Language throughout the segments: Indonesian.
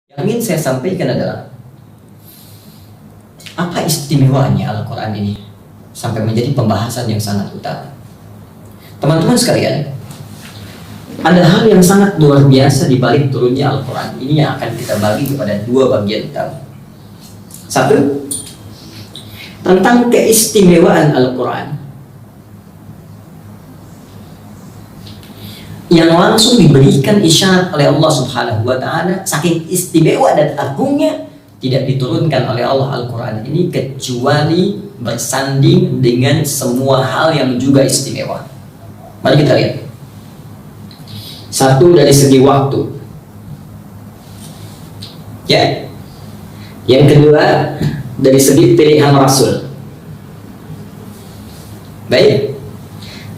Yang ingin saya sampaikan adalah apa istimewanya Al-Quran ini sampai menjadi pembahasan yang sangat utama. Teman-teman sekalian, ada hal yang sangat luar biasa di balik turunnya Al-Quran ini yang akan kita bagi kepada dua bagian utama. Satu, tentang keistimewaan Al-Quran yang langsung diberikan isyarat oleh Allah Subhanahu wa Ta'ala, saking istimewa dan agungnya tidak diturunkan oleh Allah Al-Quran ini kecuali bersanding dengan semua hal yang juga istimewa. Mari kita lihat. Satu, dari segi waktu, ya. Yang kedua, dari segi pilihan Rasul. Baik.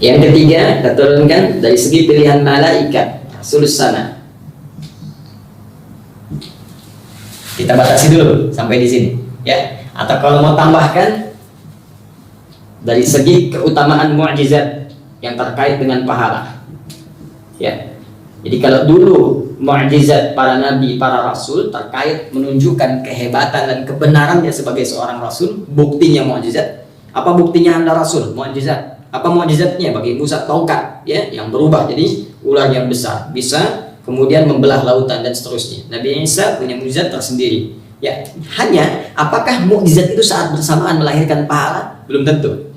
Yang ketiga, kita turunkan dari segi pilihan malaikat, Rasul sana. Kita batasi dulu sampai di sini, ya. Atau kalau mau tambahkan dari segi keutamaan mukjizat yang terkait dengan pahala, ya. Jadi kalau dulu mukjizat para nabi, para rasul terkait menunjukkan kehebatan dan kebenarannya sebagai seorang rasul, buktinya mukjizat. Apa buktinya Anda rasul? Mukjizat. Apa mukjizatnya? Bagi Musa tongkat, ya, yang berubah jadi ular yang besar, bisa kemudian membelah lautan dan seterusnya. Nabi Isa punya mukjizat tersendiri, ya. Hanya apakah mukjizat itu saat bersamaan melahirkan pahala? Belum tentu.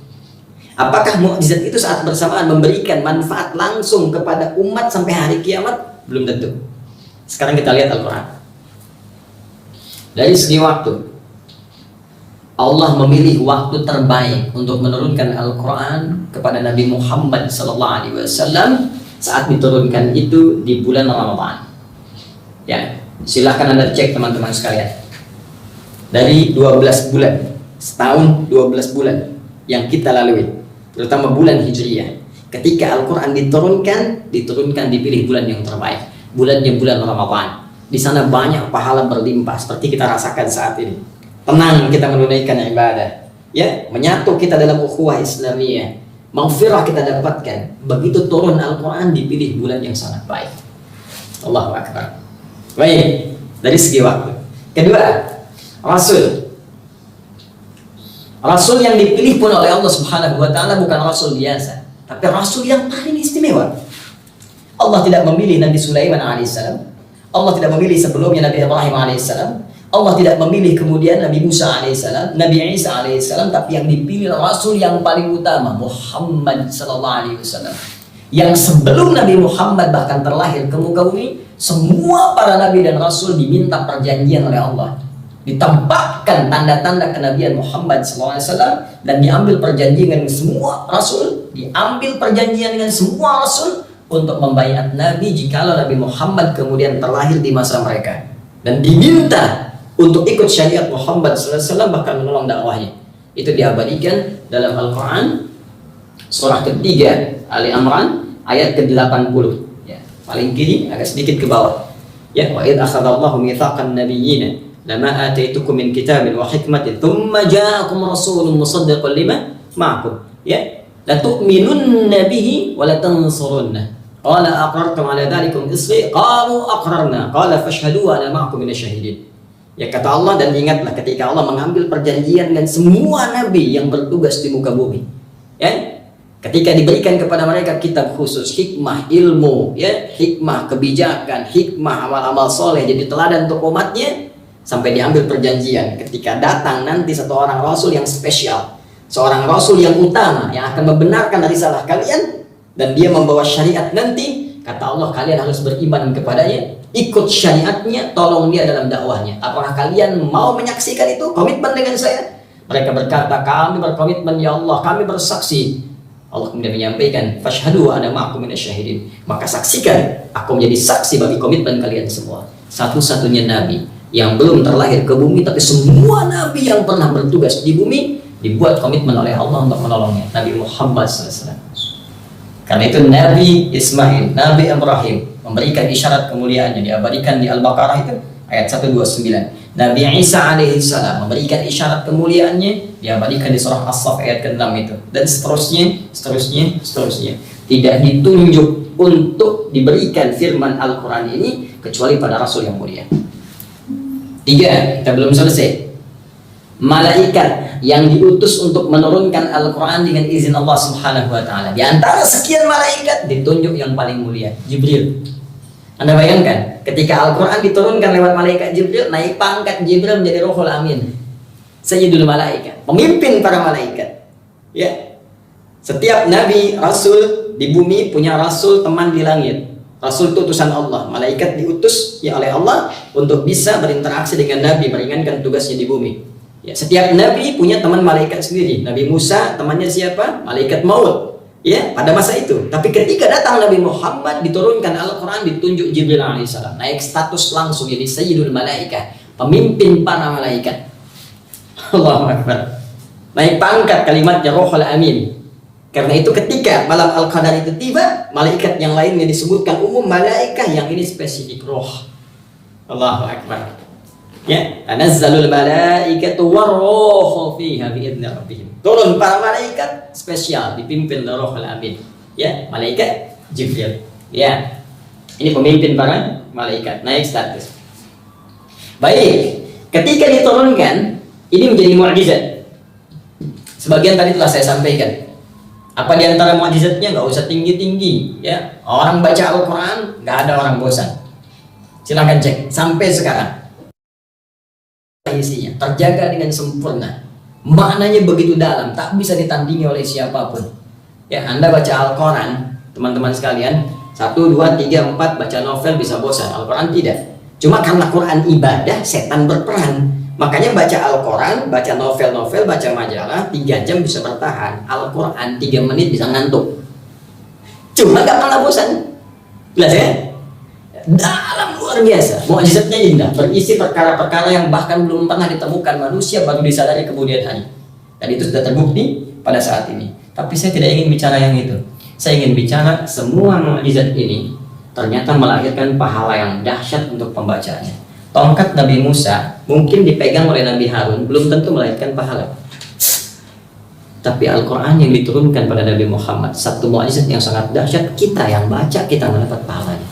Apakah mukjizat itu saat bersamaan memberikan manfaat langsung kepada umat sampai hari kiamat? Belum tentu. Sekarang kita lihat Al-Quran. Dari segi waktu, Allah memilih waktu terbaik untuk menurunkan Al-Quran kepada Nabi Muhammad SAW saat diturunkan itu di bulan Ramadan. Ya, silahkan Anda cek teman-teman sekalian. Dari 12 bulan, setahun 12 bulan yang kita lalui, terutama bulan Hijriyah, ketika Al-Quran diturunkan dipilih bulan yang terbaik, bulannya bulan Ramadan. Di sana banyak pahala berlimpah seperti kita rasakan saat ini. Tenang kita menunaikan ibadah, ya, menyatu kita dalam ukhuwah Islamiyah, maghfirah kita dapatkan. Begitu turun Al-Quran dipilih bulan yang sangat baik. Allahu Akbar. Baik, dari segi waktu. Kedua, Rasul yang dipilih pun oleh Allah Subhanahu wa Ta'ala bukan Rasul biasa, tapi Rasul yang paling istimewa. Allah tidak memilih Nabi Sulaiman alaihissalam. Allah tidak memilih sebelumnya Nabi Ibrahim alaihissalam. Allah tidak memilih kemudian Nabi Musa alaihissalam, Nabi Isa alaihissalam, tapi yang dipilih Rasul yang paling utama, Muhammad sallallahu alaihi wasallam. Yang sebelum Nabi Muhammad bahkan terlahir ke muka bumi, semua para Nabi dan Rasul diminta perjanjian oleh Allah. Ditampakkan tanda-tanda kenabian Muhammad SAW dan diambil perjanjian dengan semua Rasul, diambil perjanjian dengan semua Rasul untuk membaiat Nabi jikalau Nabi Muhammad kemudian terlahir di masa mereka, dan diminta untuk ikut syariat Muhammad SAW bahkan menolong dakwahnya. Itu diabadikan dalam Al-Quran surah ketiga Ali Imran ayat ke-80, ya, paling kiri agak sedikit ke bawah, ya. Wa idh akhadallahu mitsaqan nabiyyina lama ataitukum min kitabin wa hikmatin thumma ja'akum rasulun musaddiqun lima ma'akum, ya, la tu'minunna bihi wa la tansurunna qala aqrartum ala dhalikum isri qalu aqrarna qala fashhadu wa ana ma'akum minasyahidin. Ya, kata Allah, dan ingatlah ketika Allah mengambil perjanjian dengan semua nabi yang bertugas di muka bumi, ya, ketika diberikan kepada mereka kitab khusus, hikmah ilmu, ya, hikmah kebijakan, hikmah amal-amal soleh jadi teladan untuk umatnya, sampai diambil perjanjian ketika datang nanti satu orang rasul yang spesial, seorang rasul yang utama yang akan membenarkan risalah kalian, dan dia membawa syariat nanti. Kata Allah, kalian harus beriman kepadanya, ikut syariatnya, tolong dia dalam dakwahnya. Apakah kalian mau menyaksikan itu? Komitmen dengan saya? Mereka berkata, kami berkomitmen ya Allah, kami bersaksi. Allah kemudian menyampaikan, fashhadu ana ma'akum minasyahidin. Maka saksikan, aku menjadi saksi bagi komitmen kalian semua. Satu-satunya nabi yang belum terlahir ke bumi, tapi semua nabi yang pernah bertugas di bumi dibuat komitmen oleh Allah untuk menolongnya, Nabi Muhammad SAW. Karena itu Nabi Ismail, Nabi Ibrahim memberikan isyarat kemuliaannya, diabadikan di Al-Baqarah itu ayat 129. Nabi Isa alaihissalam memberikan isyarat kemuliaannya, diabadikan di surah As-Saff ayat ke-6 itu, dan seterusnya. Tidak ditunjuk untuk diberikan firman Al-Quran ini kecuali pada Rasul yang mulia. Tiga, kita belum selesai. Malaikat yang diutus untuk menurunkan Al-Quran dengan izin Allah Subhanahu wa Ta'ala. Di antara sekian malaikat ditunjuk yang paling mulia, Jibril. Anda bayangkan, ketika Al-Quran diturunkan lewat malaikat Jibril, naik pangkat Jibril menjadi Ruhul Amin, Sayyidul Malaikat, pemimpin para malaikat. Ya, setiap nabi, rasul di bumi punya rasul teman di langit. Rasul itu utusan Allah, malaikat diutus ya oleh Allah untuk bisa berinteraksi dengan nabi, meringankan tugasnya di bumi. Ya, setiap nabi punya teman malaikat sendiri. Nabi Musa temannya siapa? Malaikat maut. Ya, pada masa itu. Tapi ketika datang Nabi Muhammad, diturunkan Al-Quran, ditunjuk Jibril alaihissalam, naik status langsung jadi Sayyidul Malaikat, pemimpin para malaikat. Allahu Akbar. Naik pangkat kalimatnya Ruhul Amin. Karena itu ketika malam Al-Qadar itu tiba, malaikat yang lainnya disebutkan umum, malaikat yang ini spesifik roh. Allahu Akbar. Ya, tanazzalul malaikatu warruhu fiha biidzni rabbihim. Turun para malaikat spesial dipimpin oleh Ruhul Amin. Ya, malaikat Jibril. Ya. Ini pemimpin para malaikat, naik status. Baik, ketika diturunkan ini menjadi mukjizat. Sebagian tadi telah saya sampaikan. Apa di antara mukjizatnya? Nggak usah tinggi-tinggi, ya. Orang baca Al-Quran nggak ada orang bosan. Silahkan cek sampai sekarang. Isinya terjaga dengan sempurna, maknanya begitu dalam, tak bisa ditandingi oleh siapapun. Ya, Anda baca Al-Quran, teman-teman sekalian, 1, 2, 3, 4 baca novel bisa bosan, Al-Quran tidak. Cuma karena Quran ibadah, setan berperan. Makanya baca Al-Quran, baca novel-novel, baca majalah 3 jam bisa bertahan. Al-Quran 3 menit bisa ngantuk. Cuma gak pernah bosan. Jelas ya? Dalam luar biasa, mukjizatnya indah, berisi perkara-perkara yang bahkan belum pernah ditemukan manusia, baru disadari kemudian hari. Dan itu sudah terbukti pada saat ini. Tapi saya tidak ingin bicara yang itu. Saya ingin bicara semua mukjizat ini ternyata melahirkan pahala yang dahsyat untuk pembacanya. Tongkat Nabi Musa mungkin dipegang oleh Nabi Harun, belum tentu melahirkan pahala. Tapi Al-Quran yang diturunkan pada Nabi Muhammad, satu mukjizat yang sangat dahsyat, kita yang baca, kita mendapat pahalanya.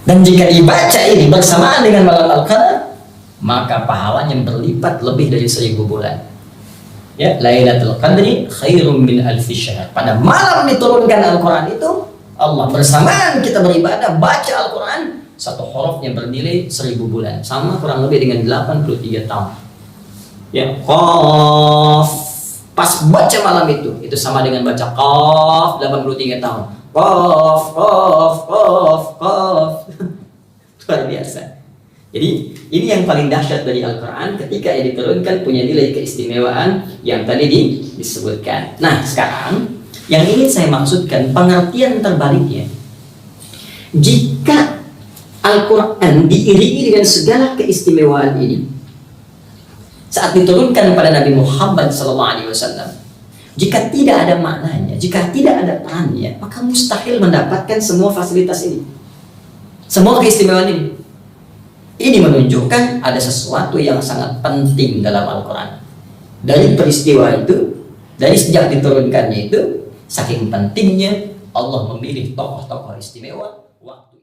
Dan jika dibaca ini bersamaan dengan malam Al-Qadar, maka pahalanya berlipat lebih dari 1000 bulan. Ya, Lailatul Qadri khairum min alfi syahr. Pada malam diturunkan Al-Quran itu, Allah bersamaan kita beribadah, baca Al-Quran, satu hurufnya bernilai 1000 bulan. Sama kurang lebih dengan 83 tahun. Ya, Qaf. Pas baca malam itu sama dengan baca Qaf 83 tahun. Qaf, qaf, qaf, qaf. Luar biasa. Jadi ini yang paling dahsyat dari Al-Quran, ketika ia diturunkan punya nilai keistimewaan yang tadi disebutkan. Nah sekarang yang ingin saya maksudkan pengertian terbaliknya. Jika Al-Quran diiringi dengan segala keistimewaan ini saat diturunkan pada Nabi Muhammad SAW, jika tidak ada maknanya, jika tidak ada perannya, maka mustahil mendapatkan semua fasilitas ini, semua keistimewaan ini. Ini menunjukkan ada sesuatu yang sangat penting dalam Al-Quran. Dari peristiwa itu, dari sejak diturunkannya itu, saking pentingnya Allah memilih tokoh-tokoh istimewa waktu